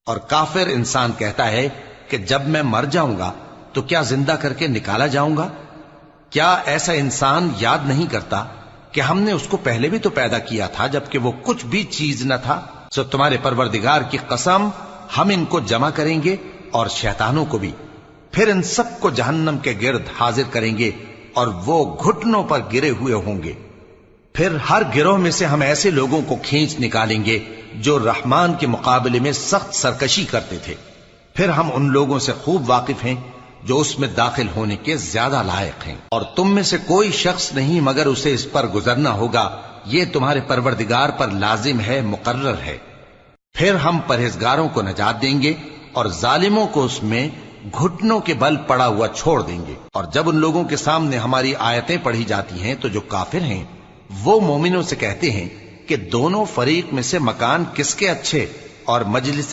اور کافر انسان کہتا ہے کہ جب میں مر جاؤں گا تو کیا زندہ کر کے نکالا جاؤں گا؟ کیا ایسا انسان یاد نہیں کرتا کہ ہم نے اس کو پہلے بھی تو پیدا کیا تھا جبکہ وہ کچھ بھی چیز نہ تھا؟ سو تمہارے پروردگار کی قسم ہم ان کو جمع کریں گے اور شیطانوں کو بھی، پھر ان سب کو جہنم کے گرد حاضر کریں گے اور وہ گھٹنوں پر گرے ہوئے ہوں گے۔ پھر ہر گروہ میں سے ہم ایسے لوگوں کو کھینچ نکالیں گے جو رحمان کے مقابلے میں سخت سرکشی کرتے تھے، پھر ہم ان لوگوں سے خوب واقف ہیں جو اس میں داخل ہونے کے زیادہ لائق ہیں، اور تم میں سے کوئی شخص نہیں مگر اسے اس پر گزرنا ہوگا، یہ تمہارے پروردگار پر لازم ہے، مقرر ہے۔ پھر ہم پرہیزگاروں کو نجات دیں گے اور ظالموں کو اس میں گھٹنوں کے بل پڑا ہوا چھوڑ دیں گے۔ اور جب ان لوگوں کے سامنے ہماری آیتیں پڑھی جاتی ہیں تو جو کافر ہیں وہ مومنوں سے کہتے ہیں کہ دونوں فریق میں سے مکان کس کے اچھے اور مجلس